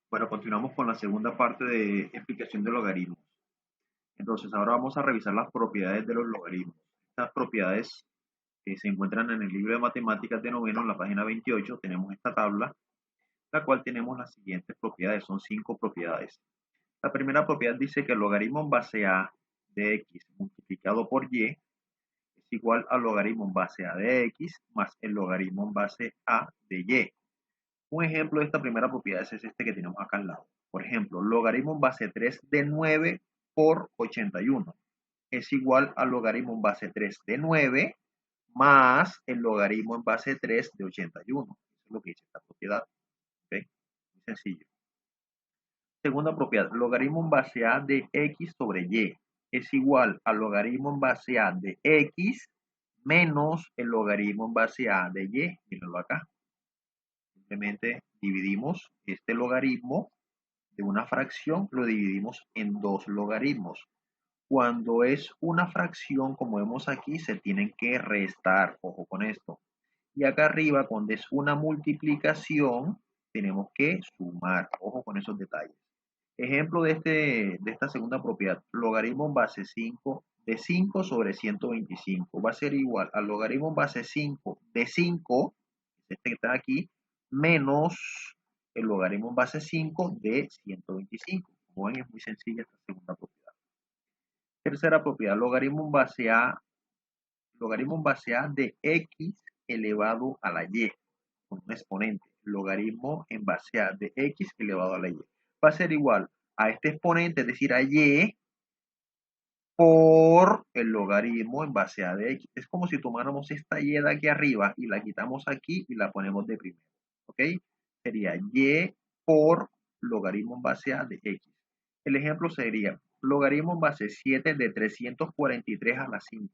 Bueno, continuamos con la segunda parte de explicación de logaritmos. Entonces, ahora vamos a revisar las propiedades de los logaritmos. Estas propiedades se encuentran en el libro de matemáticas de noveno, en la página 28. Tenemos esta tabla, la cual tenemos las siguientes propiedades. Son 5 propiedades. La primera propiedad dice que el logaritmo en base a de x multiplicado por y es igual al logaritmo en base a de x más el logaritmo en base a de y. Un ejemplo de esta primera propiedad es este que tenemos acá al lado. Por ejemplo, logaritmo en base 3 de 9 por 81 es igual al logaritmo en base 3 de 9 más el logaritmo en base 3 de 81. Eso es lo que dice esta propiedad. ¿Okay? Muy sencillo. Segunda propiedad, logaritmo en base a de x sobre y es igual al logaritmo en base a de x menos el logaritmo en base a de y. Mírenlo acá. Simplemente dividimos este logaritmo de una fracción, lo dividimos en dos logaritmos. Cuando es una fracción, como vemos aquí, se tienen que restar. Ojo con esto. Y acá arriba, cuando es una multiplicación, tenemos que sumar. Ojo con esos detalles. Ejemplo de esta segunda propiedad. Logaritmo en base 5 de 5 sobre 125. Va a ser igual al logaritmo en base 5 de 5, este que está aquí, menos el logaritmo en base 5 de 125. Como ven, es muy sencilla esta segunda propiedad. Tercera propiedad, logaritmo en base a de x elevado a la y, con un exponente. Logaritmo en base a de x elevado a la y. Va a ser igual a este exponente, es decir, a y, por el logaritmo en base a de x. Es como si tomáramos esta y de aquí arriba y la quitamos aquí y la ponemos de primero. ¿Ok? Sería y por logaritmo en base a de x. El ejemplo sería logaritmo en base 7 de 343 a la 5.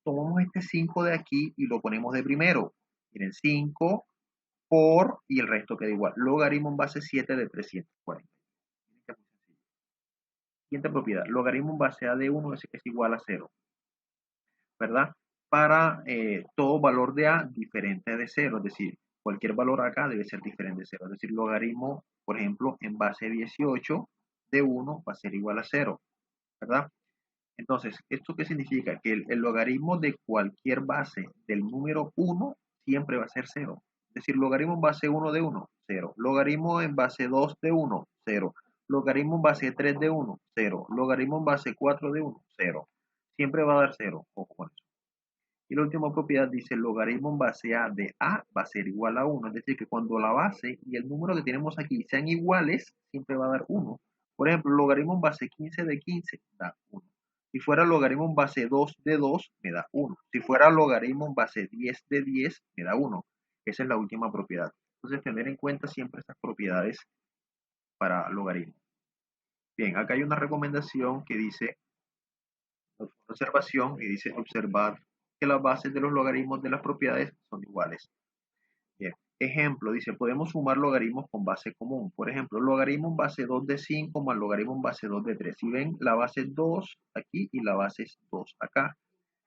Tomamos este 5 de aquí y lo ponemos de primero. Miren, 5 por, y el resto queda igual. Logaritmo en base 7 de 340. Siguiente propiedad. Logaritmo en base a de 1 es igual a 0. ¿Verdad? Para todo valor de a diferente de 0. Es decir, cualquier valor acá debe ser diferente de 0. Es decir, logaritmo, por ejemplo, en base 18 de 1 va a ser igual a 0. ¿Verdad? Entonces, ¿esto qué significa? Que el logaritmo de cualquier base del número 1 siempre va a ser 0. Es decir, logaritmo en base 1 de 1, 0. Logaritmo en base 2 de 1, 0. Logaritmo en base 3 de 1, 0. Logaritmo en base 4 de 1, 0. Siempre va a dar 0. Ojo con eso. Y la última propiedad dice el logaritmo en base a de a va a ser igual a 1. Es decir, que cuando la base y el número que tenemos aquí sean iguales, siempre va a dar 1. Por ejemplo, logaritmo en base 15 de 15 da 1. Si fuera logaritmo en base 2 de 2, me da 1. Si fuera logaritmo en base 10 de 10, me da 1. Esa es la última propiedad. Entonces, tener en cuenta siempre estas propiedades para logaritmos. Bien, acá hay una recomendación que dice, observación, y dice observar que las bases de los logaritmos de las propiedades son iguales. Bien. Ejemplo, dice, podemos sumar logaritmos con base común. Por ejemplo, logaritmo en base 2 de 5 más logaritmo en base 2 de 3. Si ven, la base es 2 aquí y la base es 2 acá.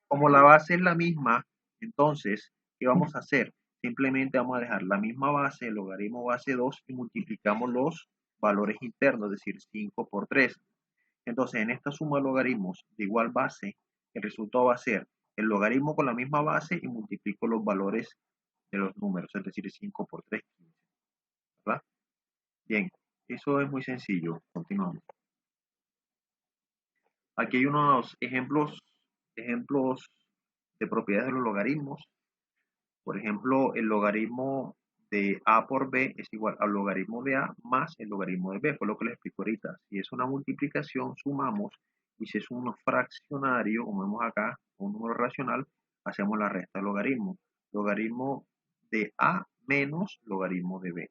Como la base es la misma, entonces, ¿qué vamos a hacer? Simplemente vamos a dejar la misma base, el logaritmo base 2, y multiplicamos los valores internos, es decir, 5 por 3. Entonces, en esta suma de logaritmos de igual base, el resultado va a ser el logaritmo con la misma base y multiplico los valores de los números, es decir, 5 por 3, 15. ¿Verdad? Bien, eso es muy sencillo. Continuamos. Aquí hay unos ejemplos de propiedades de los logaritmos. Por ejemplo, el logaritmo de a por b es igual al logaritmo de a más el logaritmo de b. Fue lo que les explico ahorita. Si es una multiplicación, sumamos. Y si es un fraccionario, como vemos acá, un número racional, hacemos la resta de logaritmo. Logaritmo de a menos logaritmo de b.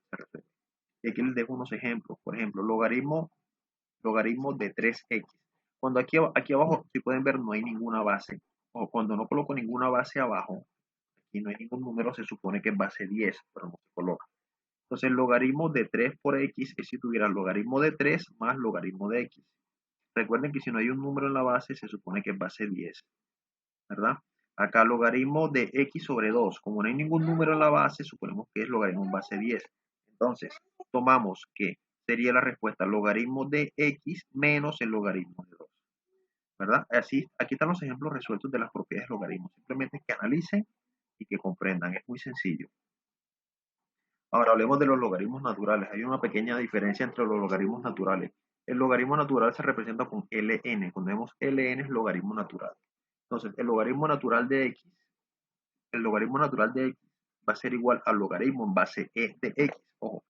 Y aquí les dejo unos ejemplos. Por ejemplo, logaritmo de 3x. Cuando aquí abajo, si pueden ver, no hay ninguna base. O cuando no coloco ninguna base abajo, y no hay ningún número, se supone que es base 10, pero no se coloca. Entonces, el logaritmo de 3 por x es si tuviera logaritmo de 3 más logaritmo de x. Recuerden que si no hay un número en la base, se supone que es base 10, ¿verdad? Acá logaritmo de x sobre 2. Como no hay ningún número en la base, suponemos que es logaritmo en base 10. Entonces, tomamos que sería la respuesta logaritmo de x menos el logaritmo de 2, ¿verdad? Así, aquí están los ejemplos resueltos de las propiedades de logaritmos. Simplemente que analicen y que comprendan. Es muy sencillo. Ahora hablemos de los logaritmos naturales. Hay una pequeña diferencia entre los logaritmos naturales. El logaritmo natural se representa con ln. Cuando vemos ln es logaritmo natural. Entonces, el logaritmo natural de x va a ser igual al logaritmo en base e de x. Ojo.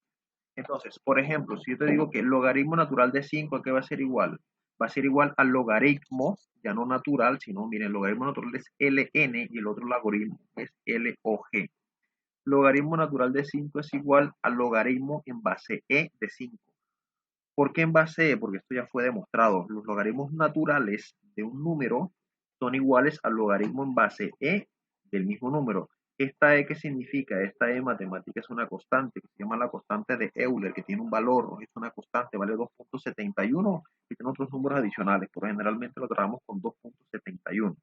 Entonces, por ejemplo, si yo te digo que el logaritmo natural de 5, ¿a qué va a ser igual? Va a ser igual al logaritmo, ya no natural, sino, miren, el logaritmo natural es ln y el otro logaritmo es log. Logaritmo natural de 5 es igual al logaritmo en base e de 5. ¿Por qué en base e? Porque esto ya fue demostrado. Los logaritmos naturales de un número son iguales al logaritmo en base e del mismo número. ¿Esta e qué significa? Esta e matemática es una constante, que se llama la constante de Euler, que tiene un valor, es una constante, vale 2.71 y tiene otros números adicionales, pero generalmente lo trabajamos con 2.71.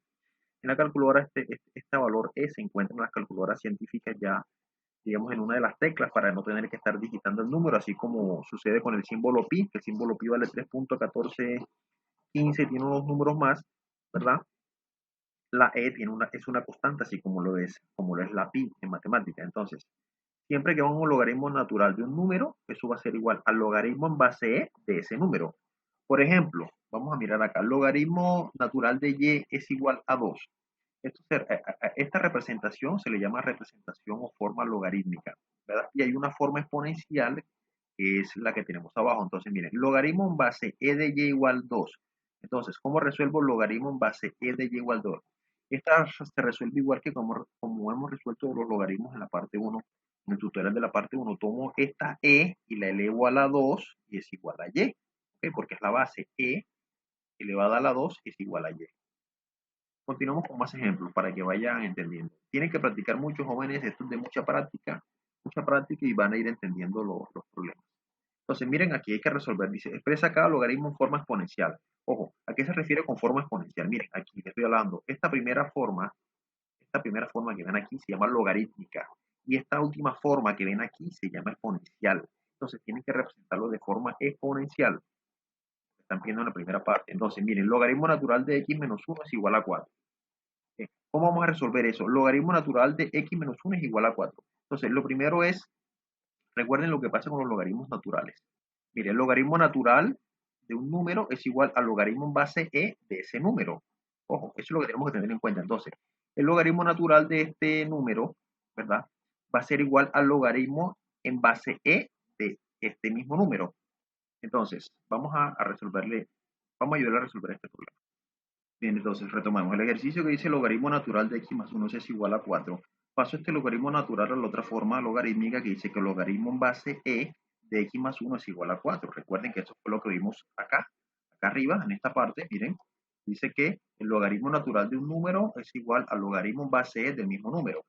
En la calculadora este valor e se encuentra en las calculadoras científicas ya, digamos, en una de las teclas para no tener que estar digitando el número, así como sucede con el símbolo pi, que el símbolo pi vale 3.1415, tiene unos números más, ¿verdad? La e es una constante, así como lo es la pi en matemática. Entonces, siempre que vamos a un logaritmo natural de un número, eso va a ser igual al logaritmo en base e de ese número. Por ejemplo, vamos a mirar acá, el logaritmo natural de y es igual a 2. Esta representación se le llama representación o forma logarítmica, ¿verdad? Y hay una forma exponencial que es la que tenemos abajo. Entonces, miren, logaritmo en base e de y igual 2. Entonces, ¿cómo resuelvo el logaritmo en base e de y igual 2? Esta se resuelve igual que como hemos resuelto los logaritmos en la parte 1. En el tutorial de la parte 1 tomo esta e y la elevo a la 2 y es igual a y, ¿okay? Porque es la base e elevada a la 2 es igual a y. Continuamos con más ejemplos para que vayan entendiendo. Tienen que practicar muchos jóvenes, esto es de mucha práctica y van a ir entendiendo los problemas. Entonces, miren, aquí hay que resolver. Dice, expresa cada logaritmo en forma exponencial. Ojo, ¿a qué se refiere con forma exponencial? Miren, aquí les estoy hablando. Esta primera forma que ven aquí se llama logarítmica. Y esta última forma que ven aquí se llama exponencial. Entonces, tienen que representarlo de forma exponencial. Están viendo en la primera parte. Entonces, miren, logaritmo natural de x menos 1 es igual a 4. ¿Cómo vamos a resolver eso? Logaritmo natural de x menos 1 es igual a 4. Entonces, lo primero es, recuerden lo que pasa con los logaritmos naturales. Mire, el logaritmo natural de un número es igual al logaritmo en base e de ese número. Ojo, eso es lo que tenemos que tener en cuenta. Entonces, el logaritmo natural de este número, ¿verdad? Va a ser igual al logaritmo en base e de este mismo número. Entonces, vamos a ayudar a resolver este problema. Bien, entonces retomamos el ejercicio que dice logaritmo natural de x más 1 es igual a 4. Paso este logaritmo natural a la otra forma logarítmica que dice que el logaritmo en base e de x más 1 es igual a 4. Recuerden que eso fue lo que vimos acá arriba, en esta parte, miren, dice que el logaritmo natural de un número es igual al logaritmo en base e del mismo número.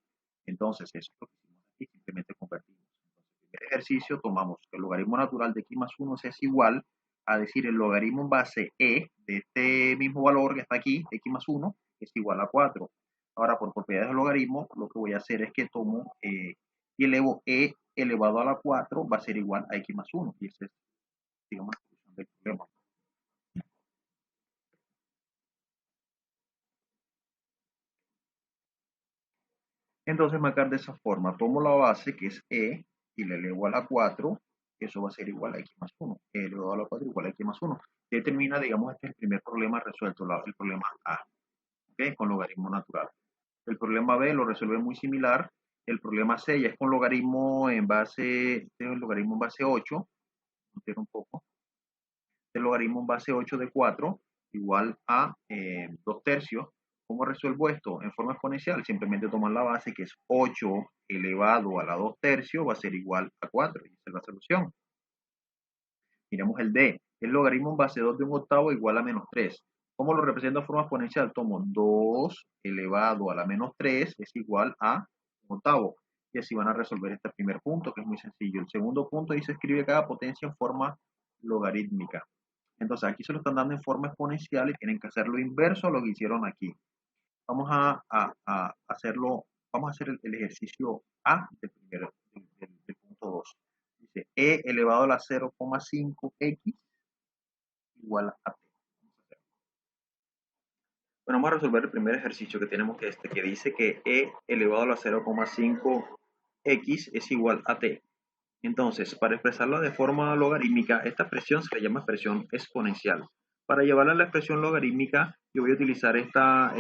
Entonces, eso es lo que hicimos aquí, simplemente convertimos. Entonces, en el ejercicio tomamos que el logaritmo natural de x más 1 es igual a decir el logaritmo en base e de este mismo valor que está aquí, x más 1, es igual a 4. Ahora, por propiedades del logaritmo, lo que voy a hacer es que tomo y elevo e elevado a la 4, va a ser igual a x más 1. Y esa es, digamos, la solución del problema. Entonces, marcar de esa forma, tomo la base que es e y le elevo a la 4, eso va a ser igual a x más 1. E elevado a la 4 igual a x más 1. Determina, digamos, este es el primer problema resuelto, el problema A, ¿okay? Con logaritmo natural. El problema B lo resuelve muy similar. El problema C ya es con logaritmo en base, el logaritmo en base 8, un poco. El logaritmo en base 8 de 4 igual a 2 tercios. ¿Cómo resuelvo esto? En forma exponencial, simplemente toman la base que es 8 elevado a la 2 tercios, va a ser igual a 4. Y esa es la solución. Miremos el D. El logaritmo en base 2 de un octavo igual a menos 3. ¿Cómo lo represento en forma exponencial? Tomo 2 elevado a la menos 3 es igual a un octavo. Y así van a resolver este primer punto, que es muy sencillo. El segundo punto dice escribe cada potencia en forma logarítmica. Entonces aquí se lo están dando en forma exponencial y tienen que hacer lo inverso a lo que hicieron aquí. Vamos a hacerlo, vamos a hacer el ejercicio A del punto 2. Dice e elevado a la 0,5x igual a t. Bueno, vamos a resolver el primer ejercicio que tenemos, que dice que e elevado a la 0,5x es igual a t. Entonces, para expresarla de forma logarítmica, esta expresión se le llama expresión exponencial. Para llevarla a la expresión logarítmica, yo voy a utilizar esta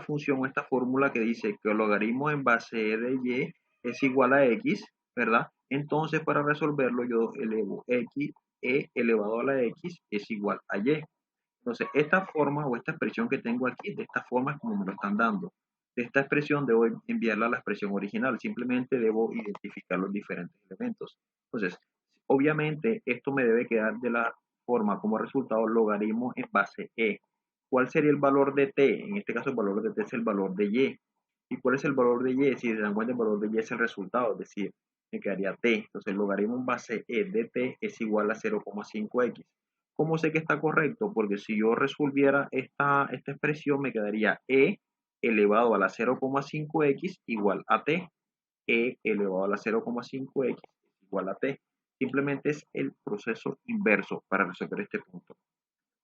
función o esta fórmula que dice que el logaritmo en base de y es igual a x, ¿verdad? Entonces, para resolverlo, yo elevo x, e elevado a la x es igual a y. Entonces, esta forma o esta expresión que tengo aquí, de esta forma es como me lo están dando. De esta expresión debo enviarla a la expresión original. Simplemente debo identificar los diferentes elementos. Entonces, obviamente, esto me debe quedar de la forma como resultado logaritmo en base e. ¿Cuál sería el valor de t? En este caso, el valor de t es el valor de y. ¿Y cuál es el valor de y? Si se dan cuenta, el valor de y es el resultado, es decir, me quedaría t. Entonces, el logaritmo en base e de t es igual a 0,5x. ¿Cómo sé que está correcto? Porque si yo resolviera esta expresión, me quedaría e elevado a la 0,5x igual a t. E elevado a la 0,5x igual a t. Simplemente es el proceso inverso para resolver este punto.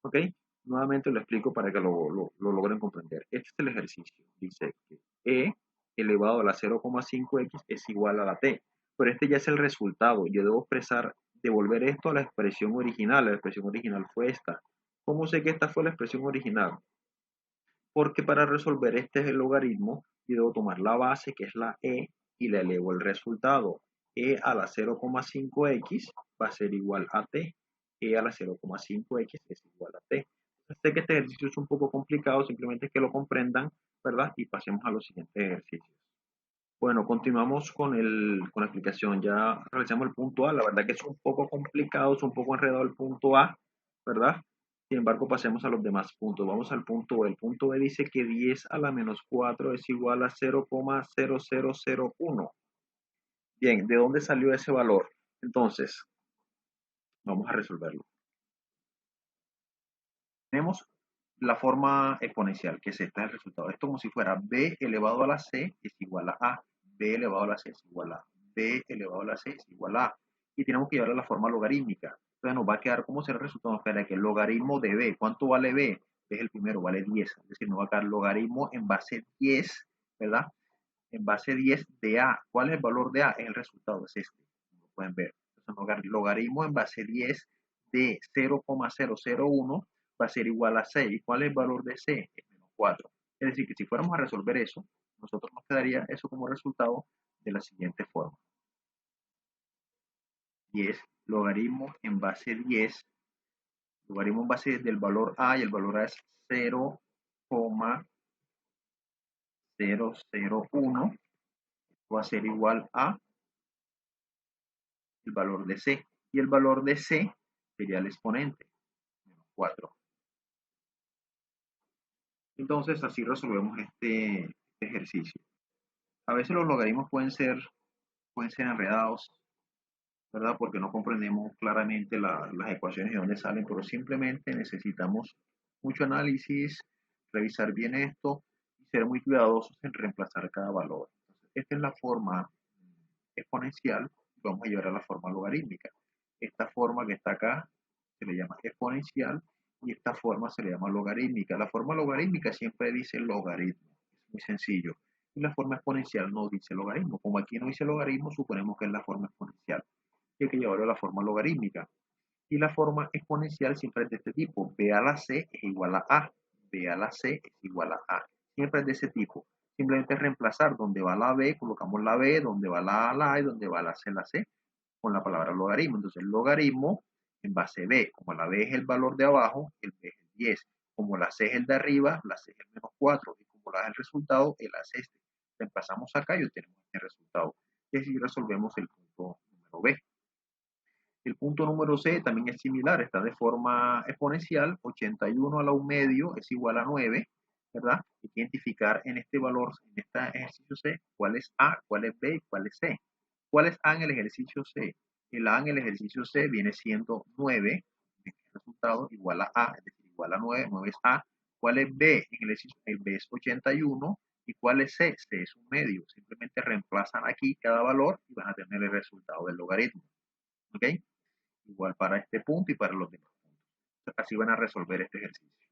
¿Ok? Nuevamente lo explico para que lo logren comprender. Este es el ejercicio. Dice que e elevado a la 0,5x es igual a la t. Pero este ya es el resultado. Yo debo devolver esto a la expresión original. La expresión original fue esta. ¿Cómo sé que esta fue la expresión original? Porque para resolver este logaritmo, yo debo tomar la base, que es la e, y le elevo el resultado. E a la 0,5x va a ser igual a t. E a la 0,5x es igual a t. Sé que este ejercicio es un poco complicado, simplemente es que lo comprendan, ¿verdad? Y pasemos a los siguientes ejercicios. Bueno, continuamos con la explicación. Ya realizamos el punto A. La verdad que es un poco complicado, es un poco enredado el punto A, ¿verdad? Sin embargo, pasemos a los demás puntos. Vamos al punto B. El punto B dice que 10 a la menos 4 es igual a 0,0001. Bien, ¿de dónde salió ese valor? Entonces, vamos a resolverlo. Tenemos la forma exponencial, que es esta, el resultado. Esto como si fuera b elevado a la c es igual a a, b elevado a la c es igual a b elevado a la c es igual a. Y tenemos que llevarlo a la forma logarítmica. Entonces nos va a quedar, ¿cómo será el resultado? Nos quedaría que el logaritmo de b, ¿cuánto vale b? B es el primero, vale 10. Es decir, nos va a quedar logaritmo en base 10, ¿verdad? En base 10 de a. ¿Cuál es el valor de a? Es el resultado, es este. Como pueden ver. Entonces nos va a quedar logaritmo en base 10 de 0,001 va a ser igual a 6. ¿Cuál es el valor de c? Es menos 4. Es decir, que si fuéramos a resolver eso, nosotros nos quedaría eso como resultado de la siguiente forma. 10 logaritmo en base 10, logaritmo en base del valor a, y el valor a es 0,001, va a ser igual a el valor de c. Y el valor de c sería el exponente, menos 4. Entonces, así resolvemos este ejercicio. A veces los logaritmos pueden ser enredados, ¿verdad? Porque no comprendemos claramente las ecuaciones de dónde salen, pero simplemente necesitamos mucho análisis, revisar bien esto y ser muy cuidadosos en reemplazar cada valor. Entonces, esta es la forma exponencial y vamos a llevar a la forma logarítmica. Esta forma que está acá se le llama exponencial y esta forma se le llama logarítmica. La forma logarítmica siempre dice logaritmo, es muy sencillo. Y la forma exponencial no dice logaritmo. Como aquí no dice logaritmo, suponemos que es la forma exponencial. Y hay que llevarlo a la forma logarítmica. Y la forma exponencial siempre es de este tipo. B a la C es igual a A. B a la C es igual a A. Siempre es de ese tipo. Simplemente reemplazar donde va la B, colocamos la B, donde va la A y donde va la C con la palabra logaritmo. Entonces, el logaritmo en base B, como la B es el valor de abajo, el B es el 10. Como la C es el de arriba, la C es el menos 4. Y como la A es el resultado, el A es este. Reemplazamos acá y obtenemos este resultado. Y así resolvemos el punto número B. El punto número C también es similar, está de forma exponencial, 81 a la 1 medio es igual a 9, ¿verdad? Hay que identificar en este valor, en este ejercicio C, cuál es A, cuál es B y cuál es C. ¿Cuál es A en el ejercicio C? El A en el ejercicio C viene siendo 9, el resultado igual a, es decir, igual a 9, 9 es A. ¿Cuál es B? En el ejercicio el B es 81, ¿y cuál es C? C es 1 medio. Simplemente reemplazan aquí cada valor y van a tener el resultado del logaritmo. ¿Ok? Igual para este punto y para los demás puntos. Así van a resolver este ejercicio.